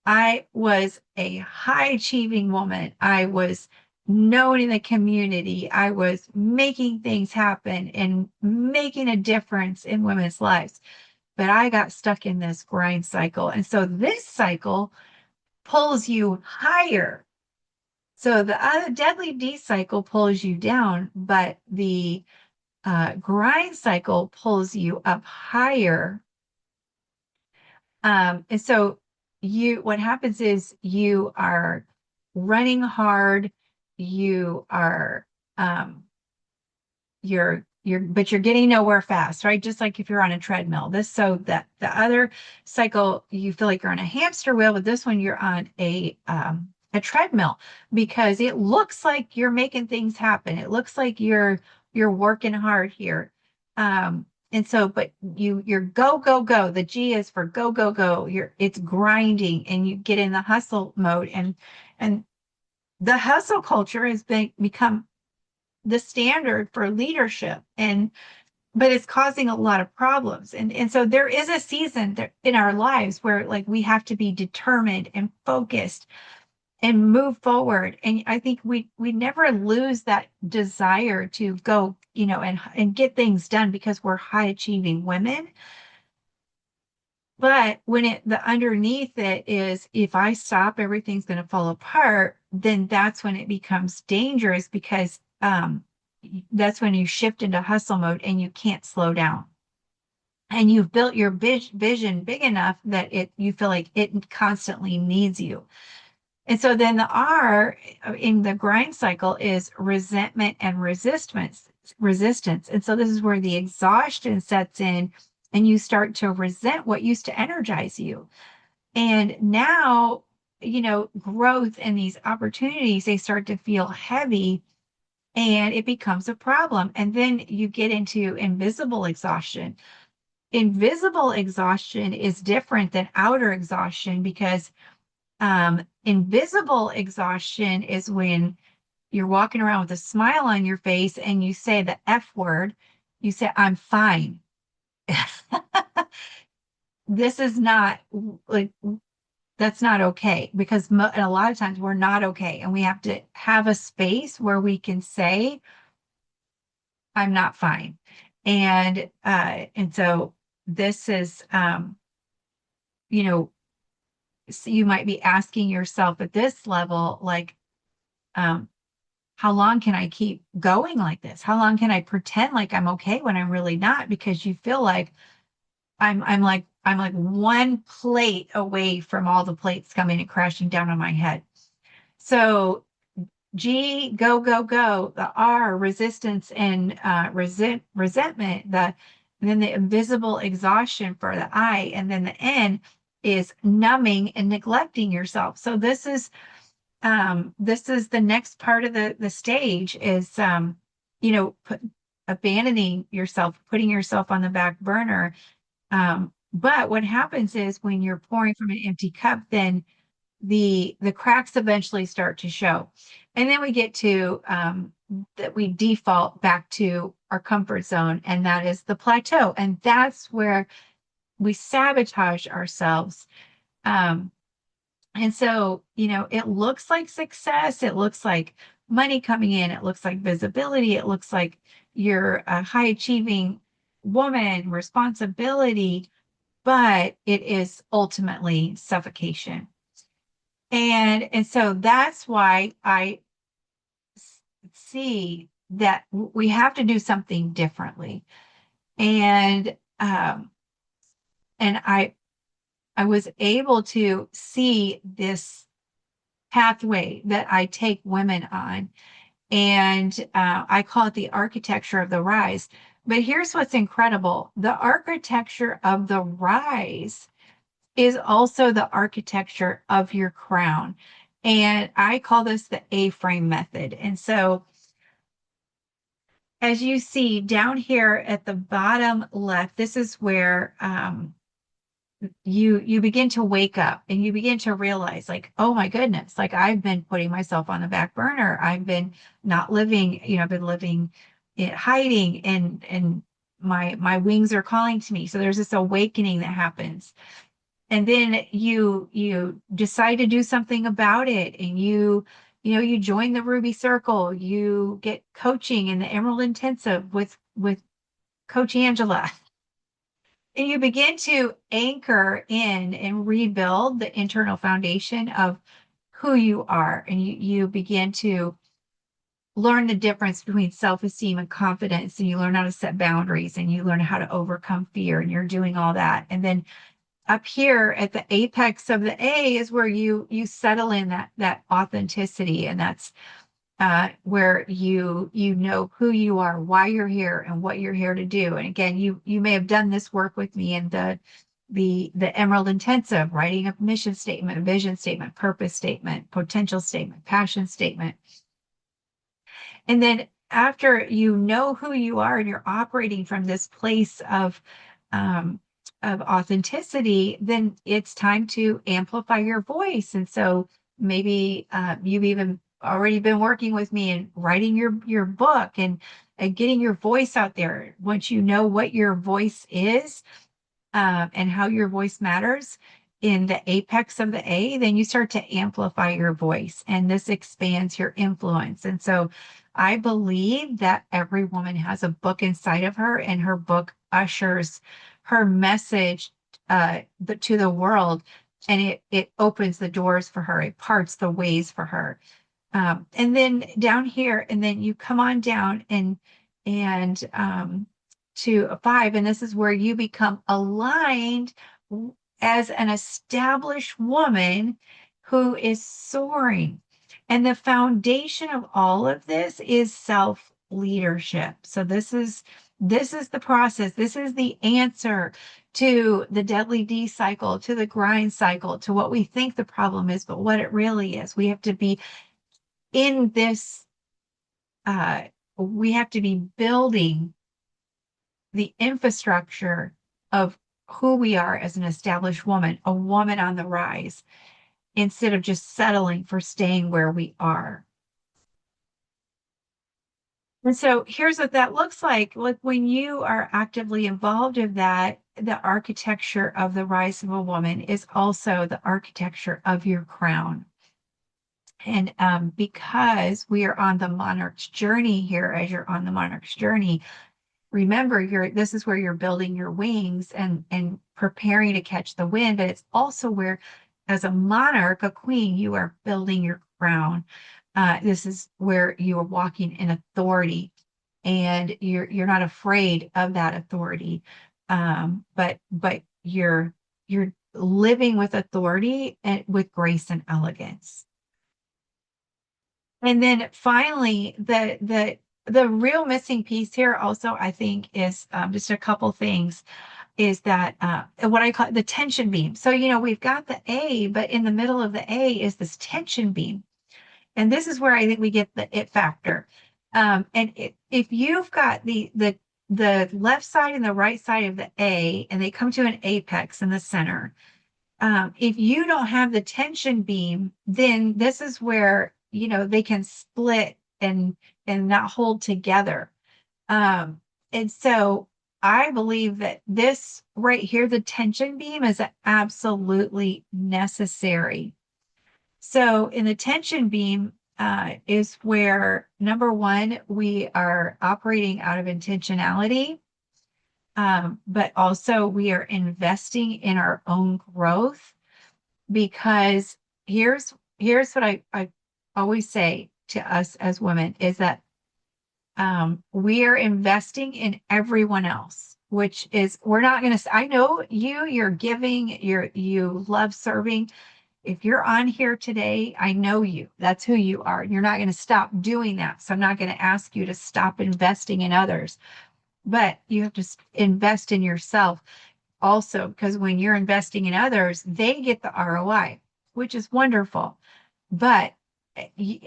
I was a high achieving woman. I was known in the community. I was making things happen and making a difference in women's lives. But I got stuck in this grind cycle. And so this cycle pulls you higher. So the other deadly D cycle pulls you down, but the grind cycle pulls you up higher. And so what happens is you are running hard, you are, but you're getting nowhere fast, right? Just like if you're on a treadmill. So that the other cycle, you feel like you're on a hamster wheel, but this one you're on a treadmill, because it looks like you're making things happen. It looks like you're working hard here. And so, but you're go, go, go. The G is for go, go, go. It's grinding, and you get in the hustle mode, and the hustle culture has become the standard for leadership, but it's causing a lot of problems. And so there is a season in our lives where, like, we have to be determined and focused and move forward. And I think we never lose that desire to go and get things done because we're high achieving women. But when the underneath it is, if I stop, everything's going to fall apart, then that's when it becomes dangerous, because that's when you shift into hustle mode and you can't slow down. And you've built your vision big enough that you feel like it constantly needs you. And so then the R in the grind cycle is resentment and resistance. And so this is where the exhaustion sets in, and you start to resent what used to energize you. And now, growth and these opportunities, they start to feel heavy, and it becomes a problem. And then you get into invisible exhaustion. Invisible exhaustion is different than outer exhaustion, because invisible exhaustion is when you're walking around with a smile on your face and you say the F word. You say, I'm fine. This is not like, that's not okay, because a lot of times we're not okay. And we have to have a space where we can say, I'm not fine. And so this is, so you might be asking yourself at this level, like, how long can I keep going like this? How long can I pretend like I'm okay when I'm really not? Because you feel like I'm like one plate away from all the plates coming and crashing down on my head. So G, go, go, go. The R, resistance and resentment. And then the invisible exhaustion for the I, and then the N is numbing and neglecting yourself. So this is the next part of the stage is abandoning yourself, putting yourself on the back burner. But what happens is, when you're pouring from an empty cup, then the cracks eventually start to show. And then we get to that we default back to our comfort zone, and that is the plateau. And that's where we sabotage ourselves. And so, it looks like success, it looks like money coming in, it looks like visibility, it looks like you're a high achieving woman, responsibility, but it is ultimately suffocation. And so that's why I see that we have to do something differently. And I was able to see this pathway that I take women on, and I call it the architecture of the rise. But here's what's incredible: the architecture of the rise is also the architecture of your crown. And I call this the A-frame method. And so, as you see down here at the bottom left, this is where you begin to wake up, and you begin to realize, like, oh my goodness, like, I've been putting myself on the back burner. I've been not living, I've been living in hiding, and my wings are calling to me. So there's this awakening that happens. And then you decide to do something about it, and you join the Ruby Circle, you get coaching in the Emerald Intensive with Coach Angela. And you begin to anchor in and rebuild the internal foundation of who you are. And you begin to learn the difference between self-esteem and confidence. And you learn how to set boundaries, and you learn how to overcome fear. And you're doing all that. And then up here at the apex of the A is where you settle in that authenticity. And that's where you know who you are, why you're here, and what you're here to do. And again, you may have done this work with me in the Emerald Intensive, writing a mission statement, a vision statement, purpose statement, potential statement, passion statement. And then after you know who you are, and you're operating from this place of authenticity, then it's time to amplify your voice. And so maybe you've even already been working with me and writing your book, and getting your voice out there. Once you know what your voice is, and how your voice matters in the apex of the A, then you start to amplify your voice, and this expands your influence. And so I believe that every woman has a book inside of her, and her book ushers her message to the world, and it opens the doors for her, it parts the ways for her. And then down here, and then you come on down and to a 5, and this is where you become aligned as an established woman who is soaring. And the foundation of all of this is self leadership. So this is the process. This is the answer to the deadly D cycle, to the grind cycle, to what we think the problem is, but what it really is. We have to be in this, we have to be building the infrastructure of who we are as an established woman, a woman on the rise, instead of just settling for staying where we are. And so here's what that looks like. Like when you are actively involved in that, the architecture of the rise of a woman is also the architecture of your crown. And because we are on the monarch's journey here, as you're on the monarch's journey, remember this is where you're building your wings and preparing to catch the wind, but it's also where, as a monarch, a queen, you are building your crown. This is where you are walking in authority, and you're not afraid of that authority, but you're living with authority and with grace and elegance. And then finally, the real missing piece here also, I think, is just a couple things, is that what I call the tension beam. So, we've got the A, but in the middle of the A is this tension beam. And this is where I think we get the it factor. If you've got the left side and the right side of the A, and they come to an apex in the center, if you don't have the tension beam, then this is where, they can split and not hold together. And so I believe that this right here, the tension beam, is absolutely necessary. So in the tension beam is where, number one, we are operating out of intentionality, but also we are investing in our own growth, because here's what I always say to us as women is that we are investing in everyone else, which is, we're not going to, I know you're giving, you love serving. If you're on here today, I know you, that's who you are. You're not going to stop doing that. So I'm not going to ask you to stop investing in others, but you have to invest in yourself also, because when you're investing in others, they get the ROI, which is wonderful. But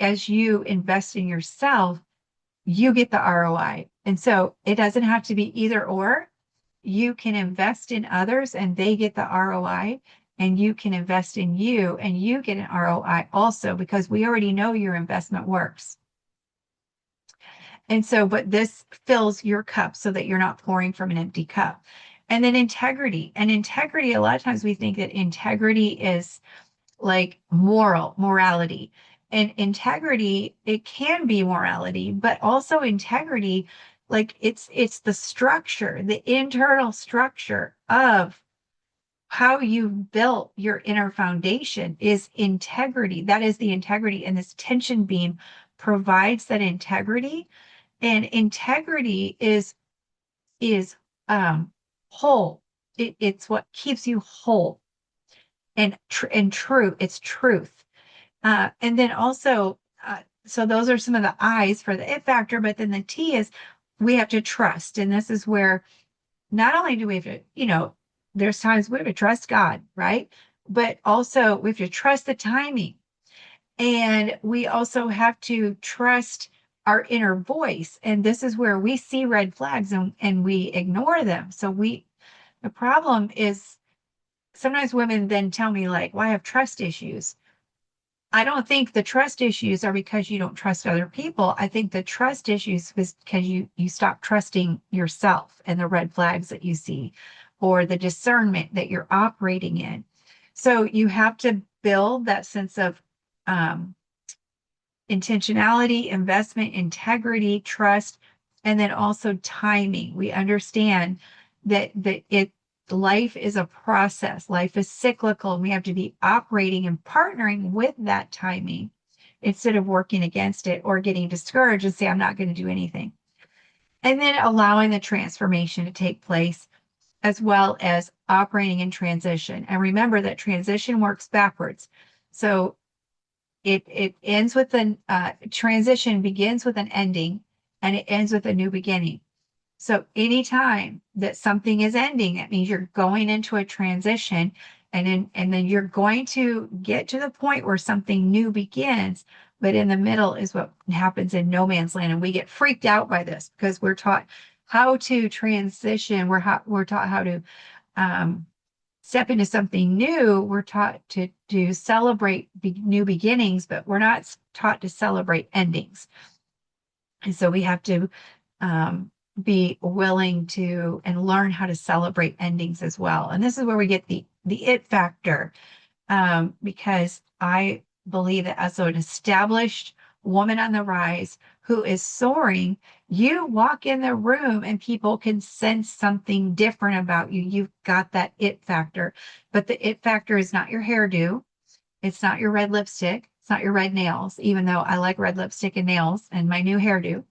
as you invest in yourself, you get the ROI. And so it doesn't have to be either or. You can invest in others and they get the ROI, and you can invest in you and you get an ROI also, because we already know your investment works. And so, but this fills your cup so that you're not pouring from an empty cup. And then integrity. And integrity, a lot of times we think that integrity is like morality. And integrity, it can be morality, but also integrity, like it's the structure, the internal structure of how you've built your inner foundation is integrity. That is the integrity. And this tension beam provides that integrity. And integrity is whole. It's what keeps you whole and true. It's truth. And then also, so those are some of the I's for the it factor, but then the T is we have to trust. And this is where not only do we have to, there's times we have to trust God, right? But also we have to trust the timing. And we also have to trust our inner voice. And this is where we see red flags and we ignore them. So the problem is sometimes women then tell me like, well, I have trust issues. I don't think the trust issues are because you don't trust other people. I think the trust issues is because you stop trusting yourself and the red flags that you see, or the discernment that you're operating in. So you have to build that sense of intentionality, investment, integrity, trust, and then also timing. We understand that life is a process, life is cyclical, and we have to be operating and partnering with that timing instead of working against it or getting discouraged and say, I'm not going to do anything. And then allowing the transformation to take place, as well as operating in transition. And remember that transition works backwards. So it ends with an transition begins with an ending, and it ends with a new beginning. So anytime that something is ending, that means you're going into a transition, and then you're going to get to the point where something new begins. But in the middle is what happens in no man's land. And we get freaked out by this because we're taught how to transition. We're taught how to step into something new. We're taught to celebrate new beginnings, but we're not taught to celebrate endings. And so we have to be willing to and learn how to celebrate endings as well. And this is where we get the it factor, because I believe that as an established woman on the rise who is soaring, you walk in the room and people can sense something different about you. You've got that it factor, but the it factor is not your hairdo. It's not your red lipstick. It's not your red nails, even though I like red lipstick and nails and my new hairdo.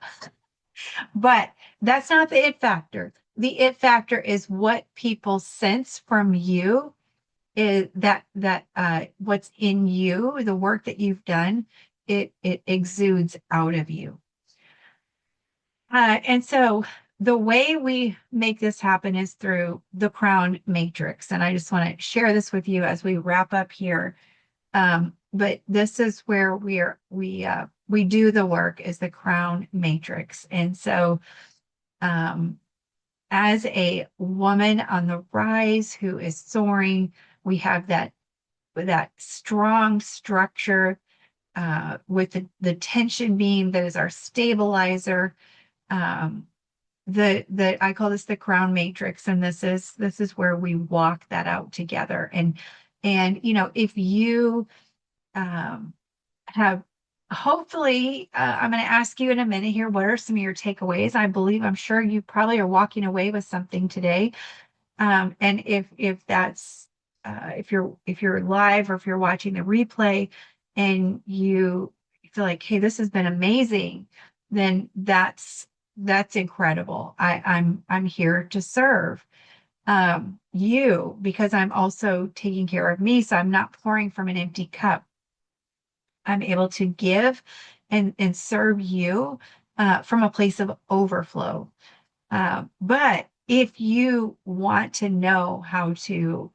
But that's not the it factor. The it factor is what people sense from you, is that what's in you, the work that you've done, it exudes out of you. And so the way we make this happen is through the Crown Matrix. And I just want to share this with you as we wrap up here. But this is where we do the work, is the Crown Matrix. And so as a woman on the rise who is soaring, we have that strong structure, with the tension beam that is our stabilizer. I call this the Crown Matrix, and this is where we walk that out together. And if you have, hopefully, I'm going to ask you in a minute here, what are some of your takeaways? I'm sure you probably are walking away with something today. And if that's if you're live, or if you're watching the replay and you feel like, hey, this has been amazing, then that's incredible. I'm here to serve you, because I'm also taking care of me. So I'm not pouring from an empty cup. I'm able to give and serve you from a place of overflow. But if you want to know how to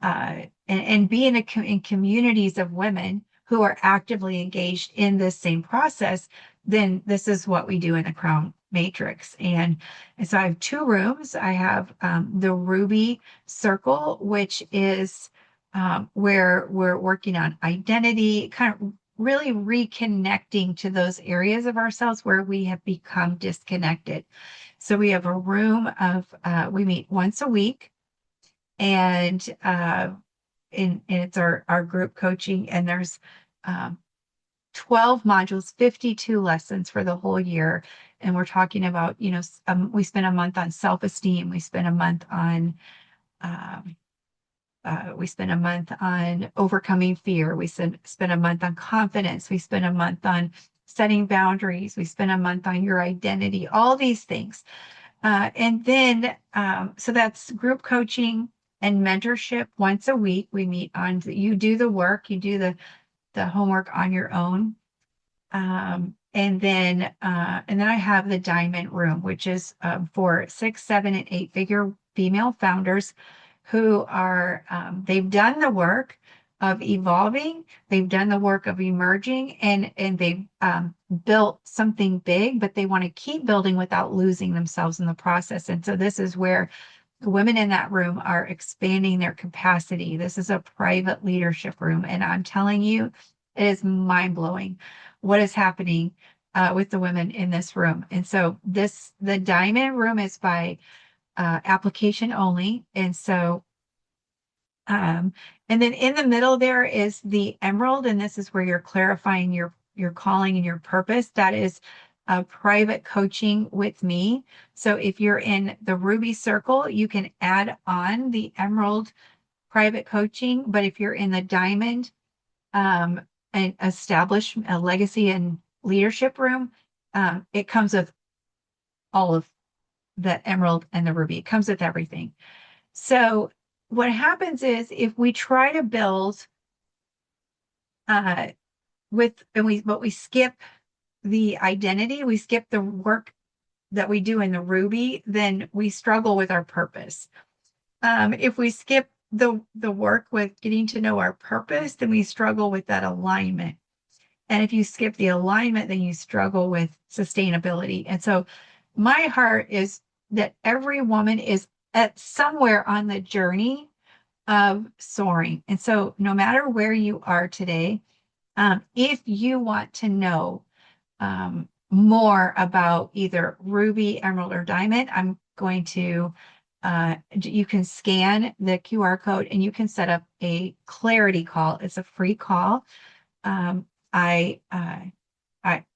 and be in communities of women who are actively engaged in this same process, then this is what we do in the Crown Matrix. And so I have 2 rooms. I have the Ruby Circle, which is where we're working on identity, kind of really reconnecting to those areas of ourselves where we have become disconnected. So we have a room of, we meet once a week, and it's our group coaching, and there's 12 modules, 52 lessons for the whole year. And we're talking about, we spend a month on self-esteem. We spend a month on overcoming fear. We spend a month on confidence. We spend a month on setting boundaries. We spend a month on your identity, all these things. And then, so that's group coaching and mentorship once a week. We meet you do the work, you do the homework on your own. And then I have the Diamond Room, which is for 6, 7, and 8-figure female founders who are, they've done the work of evolving, they've done the work of emerging, and they've built something big, but they want to keep building without losing themselves in the process. And so this is where the women in that room are expanding their capacity. This is a private leadership room, and I'm telling you, it is mind-blowing what is happening with the women in this room. And so the Diamond Room is by application only. And so, and then in the middle there is the Emerald, and this is where you're clarifying your calling and your purpose, that is private coaching with me. So if you're in the Ruby Circle, you can add on the Emerald private coaching. But if you're in the Diamond and establish a legacy and leadership room, it comes with all of the Emerald and the Ruby. It comes with everything. So what happens is if we try to build uh, but we skip the identity, we skip the work that we do in the Ruby, then we struggle with our purpose. If we skip the work with getting to know our purpose, then we struggle with that alignment. And if you skip the alignment, then you struggle with sustainability. And so my heart is that every woman is at somewhere on the journey of soaring. And so no matter where you are today, if you want to know more about either Ruby, Emerald, or Diamond, I'm going to, you can scan the QR code and you can set up a clarity call. It's a free call. Um,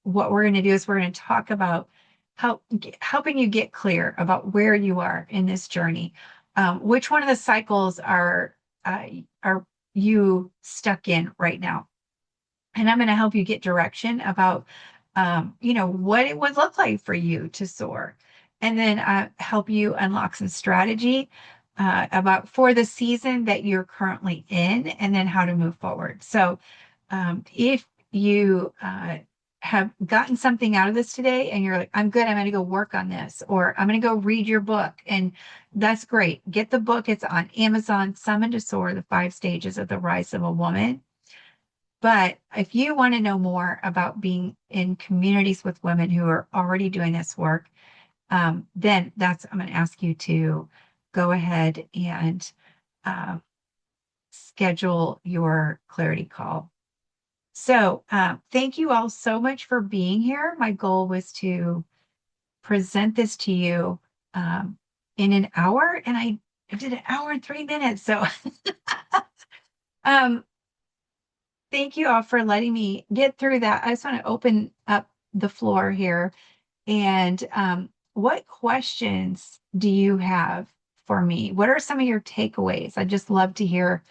what we're going to do is we're going to talk about helping you get clear about where you are in this journey. Which one of the cycles are you stuck in right now? And I'm going to help you get direction about, what it would look like for you to soar. And then help you unlock some strategy about for the season that you're currently in, and then how to move forward. So if you have gotten something out of this today and you're like, I'm good, I'm going to go work on this, or I'm going to go read your book. And that's great. Get the book. It's on Amazon, Summon to Soar, the 5 Stages of the Rise of a Woman. But if you want to know more about being in communities with women who are already doing this work, then I'm going to ask you to go ahead and schedule your clarity call. So thank you all so much for being here. My goal was to present this to you in an hour, and I did an hour and 3 minutes. So thank you all for letting me get through that. I just want to open up the floor here. And what questions do you have for me? What are some of your takeaways? I'd just love to hear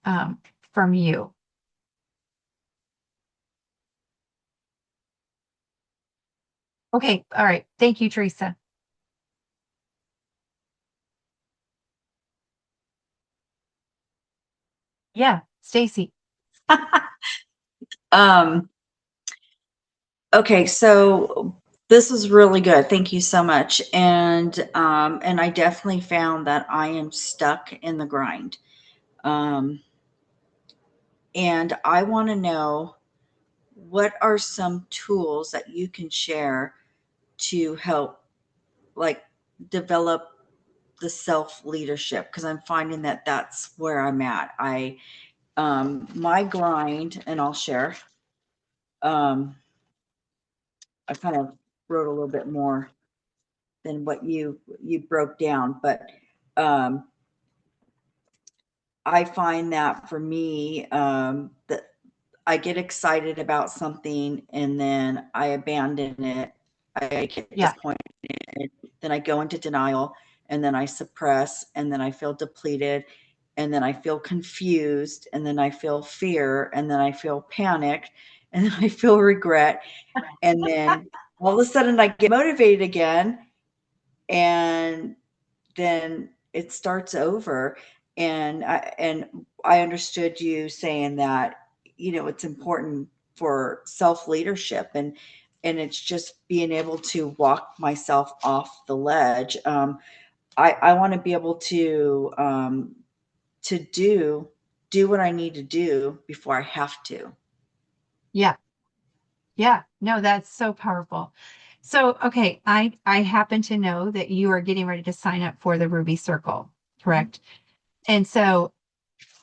from you. Okay. All right. Thank you, Teresa. Yeah. Stacy. Um, okay, so this is really good. Thank you so much. And I definitely found that I am stuck in the grind. Um, and I want to know, what are some tools that you can share to help, like, develop the self leadership, because I'm finding that that's where I'm at. My grind, and I'll share. Um, I kind of wrote a little bit more than what you broke down, but um, I find that for me, that I get excited about something and then I abandon it. I get Yeah. disappointed, then I go into denial, and then I suppress, and then I feel depleted, and then I feel confused, and then I feel fear, and then I feel panic, and then I feel regret, and then all of a sudden I get motivated again, and then it starts over. And I understood you saying that, it's important for self leadership, and it's just being able to walk myself off the ledge. I want to be able to do what I need to do before I have to. Yeah. Yeah. No, that's so powerful. So, okay, I happen to know that you are getting ready to sign up for the Ruby Circle, correct? And so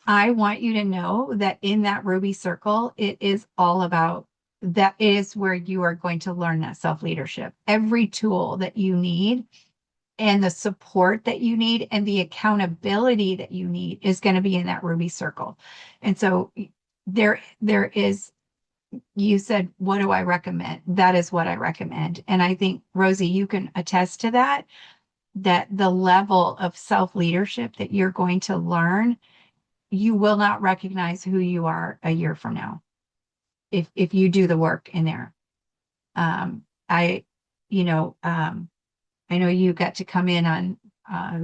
I want you to know that in that Ruby Circle, it is all about that is where you are going to learn that self leadership. Every tool that you need and the support that you need and the accountability that you need is going to be in that Ruby Circle. And so there is you said, what do I recommend? That is what I recommend. And I think, Rosie, you can attest to that, that the level of self-leadership that you're going to learn, you will not recognize who you are a year from now if you do the work in there. I, you know, I know you got to come in on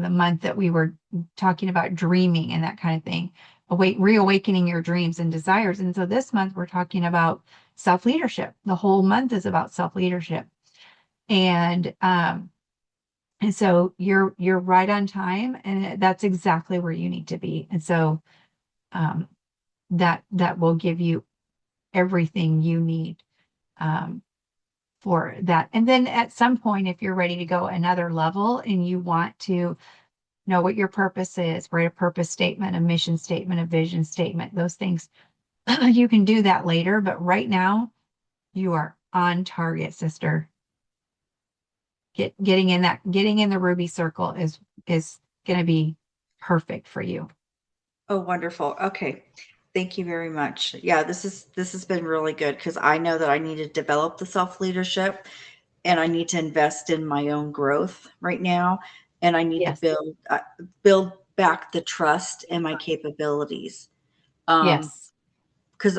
the month that we were talking about dreaming and that kind of thing, reawakening your dreams and desires. And so this month we're talking about self-leadership. The whole month is about self-leadership. And so you're right on time, and that's exactly where you need to be. And so um, that will give you everything you need um, for that. And then at some point, if you're ready to go another level and you want to know what your purpose is, write a purpose statement, a mission statement, a vision statement, those things, you can do that later. But right now, you are on target, sister. Getting in the Ruby circle is going to be perfect for you. Oh, wonderful. Okay. Thank you very much. Yeah, this has been really good because I know that I need to develop the self-leadership and I need to invest in my own growth right now, and I need to Yes. build back the trust in my capabilities. Yes. Because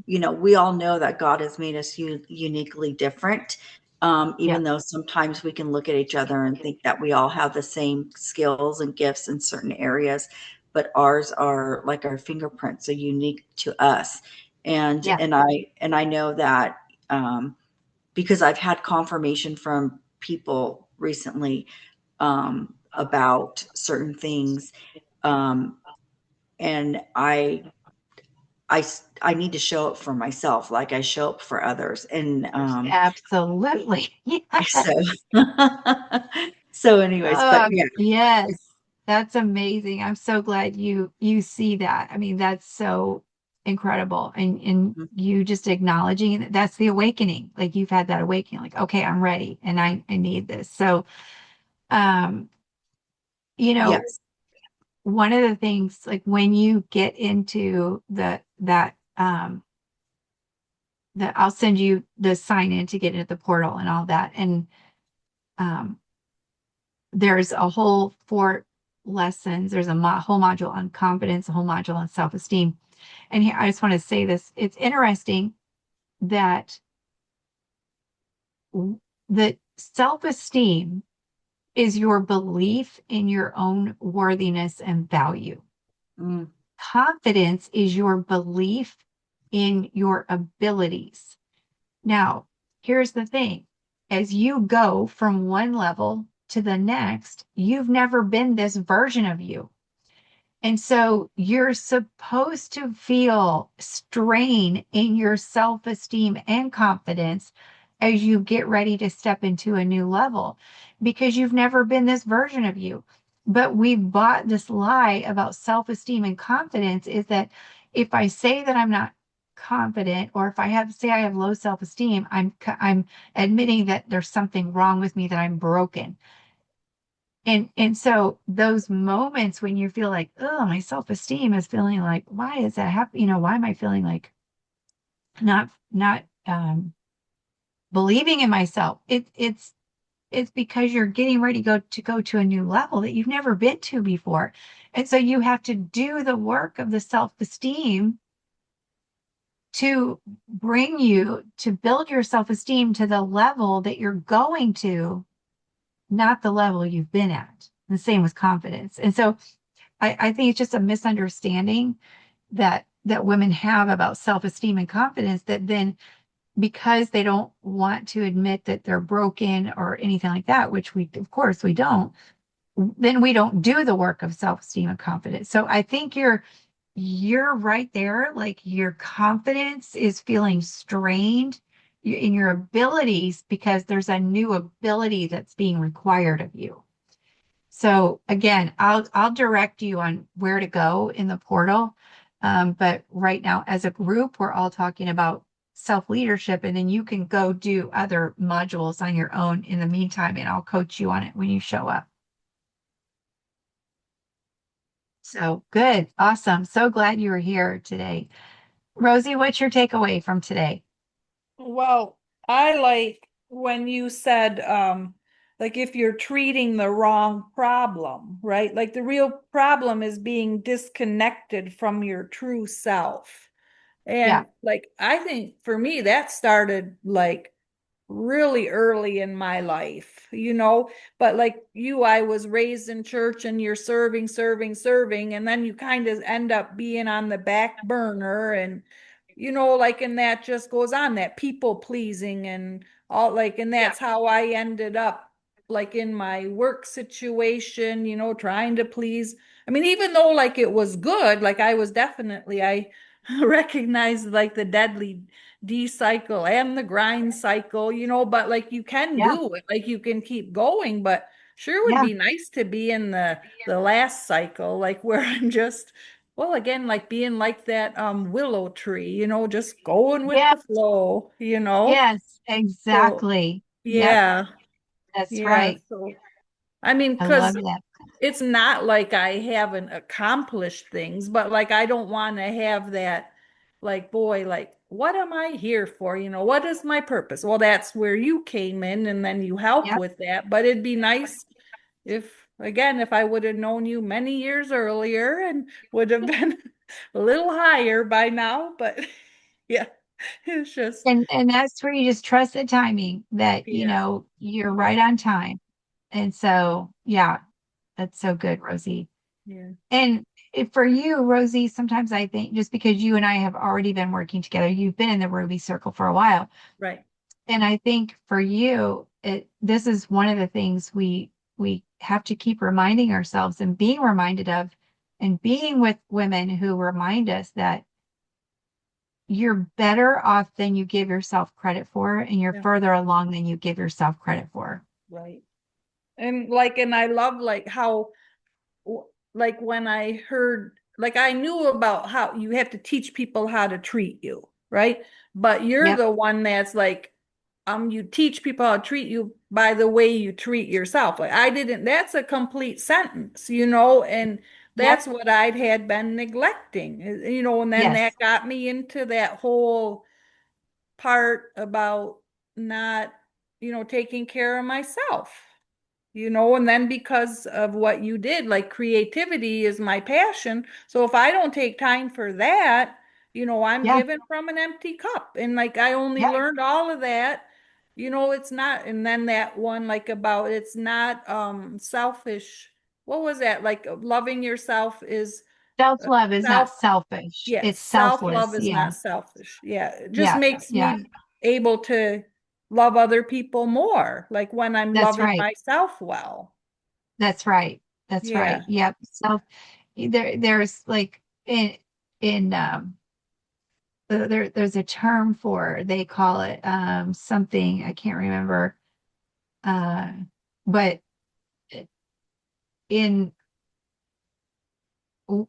we all know that God has made us uniquely different. Even Yep. though sometimes we can look at each other and think that we all have the same skills and gifts in certain areas, but ours are like our fingerprints are unique to us. And Yeah. I know that because I've had confirmation from people recently about certain things, um, and I need to show up for myself like I show up for others. And Absolutely. so Yes. so anyways, but Oh, yeah. yes. That's amazing. I'm so glad you see that. I mean, that's so incredible. And you just acknowledging that that's the awakening. Like you've had that awakening, like, okay, I'm ready and I need this. So um, you know, Yes. one of the things like when you get into that I'll send you the sign in to get into the portal and all that. And um there's a whole 4 lessons. There's a whole module on confidence, a whole module on self-esteem. And here, I just want to say this. It's interesting that the self-esteem is your belief in your own worthiness and value. Mm, Confidence is your belief in your abilities. Now, here's the thing. As you go from one level to the next, you've never been this version of you. And so you're supposed to feel strain in your self esteem and confidence as you get ready to step into a new level because you've never been this version of you. But we've bought this lie about self esteem and confidence is that if I say that I'm not confident or if I have say I have low self esteem, I'm admitting that there's something wrong with me, that I'm broken. And so those moments when you feel like, oh, my self-esteem is feeling like, why is that happening? Why am I feeling like not believing in myself? It's because you're getting ready to go to a new level that you've never been to before. And so you have to do the work of the self-esteem to bring you to build your self-esteem to the level that you're going to, not the level you've been at. The same with confidence. And so I think it's just a misunderstanding that women have about self-esteem and confidence that then because they don't want to admit that they're broken or anything like that, which we of course we don't, then we don't do the work of self-esteem and confidence. So I think you're right there. Like your confidence is feeling strained in your abilities because there's a new ability that's being required of you. So again, I'll direct you on where to go in the portal. But right now, as a group, we're all talking about self-leadership, and then you can go do other modules on your own in the meantime, and I'll coach you on it when you show up. So good, awesome. So glad you were here today. Rosie, what's your takeaway from today? Well, I like when you said, like if you're treating the wrong problem, right? Like the real problem is being disconnected from your true self. Yeah, And like, I think for me, that started like really early in my life, but like you, I was raised in church and you're serving, serving, serving, and then you kind of end up being on the back burner and like, and that just goes on, that people pleasing and all, like, and yeah, that's how I ended up like in my work situation, trying to please. I mean, even though like it was good, like I was definitely, I recognized like the deadly D cycle and the grind cycle, but like you can yeah, do it, like you can keep going, but sure would yeah, be nice to be in the last cycle, like where I'm just, well, again, like being like that willow tree, just going with yeah, the flow. yes, So exactly. Yep, yeah, that's yeah. right. So I mean, I love because that. it's not like I haven't accomplished things, but like I don't want to have that, like, boy, like, what am I here for? What is my purpose? Well, that's where you came in and then you help Yep, with that. But it'd be nice if, again, if I would have known you many years earlier and would have been a little higher by now. But yeah, it's just, and that's where you just trust the timing that yeah, you're yeah, right on time. And so, yeah, that's so good, Rosie. yeah, And for you, Rosie, sometimes I think just because you and I have already been working together, you've been in the Ruby Circle for a while. right. And I think for you, this is one of the things we have to keep reminding ourselves and being reminded of, and being with women who remind us that you're better off than you give yourself credit for, and you're Yeah, further along than you give yourself credit for. right. And like, and I love like how, like when I heard, like I knew about how you have to teach people how to treat you, right? But you're Yep, the one that's like, you teach people how to treat you by the way you treat yourself. Like I didn't, that's a complete sentence, and yep, that's what I'd had been neglecting, and then that yes, got me into that whole part about not, taking care of myself, and then because of what you did, like creativity is my passion. So if I don't take time for that, I'm yeah, given from an empty cup. And like I only yep. learned all of that, it's not, and then that one like about it's not selfish. What was that? Like loving yourself is Self-love is not self selfish. yeah, It's self-love selfless. is Yeah, not selfish. Yeah, it just yeah, makes yeah. me able to love other people more, like when I'm That's loving right. myself well. That's right. That's Yeah. right. Yep. There's like in there's a term for, they call it something I can't remember, uh but in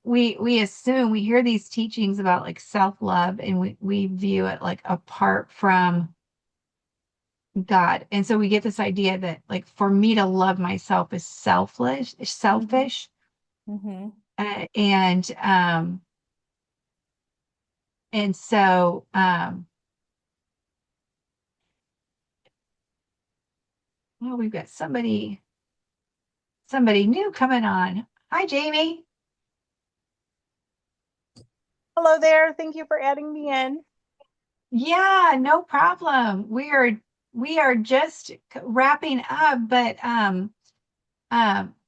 we assume, we hear these teachings about like self-love, and we view it like apart from God. And so we get this idea that like for me to love myself is Mm-hmm. selfish. Mm-hmm. And and so well, we've got somebody new coming on. Hi, Jamie. Hello there. Thank you for adding me in. Yeah, no problem. We are just wrapping up, but I'm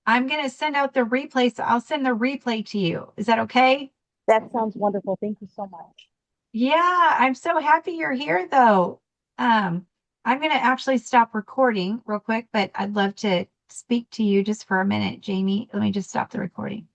gonna send out the replay, so I'll send the replay to you. Is that okay? That sounds wonderful. Thank you so much. Yeah, I'm so happy you're here though. Um, I'm gonna actually stop recording real quick, but I'd love to speak to you just for a minute, Jamie. Let me just stop the recording.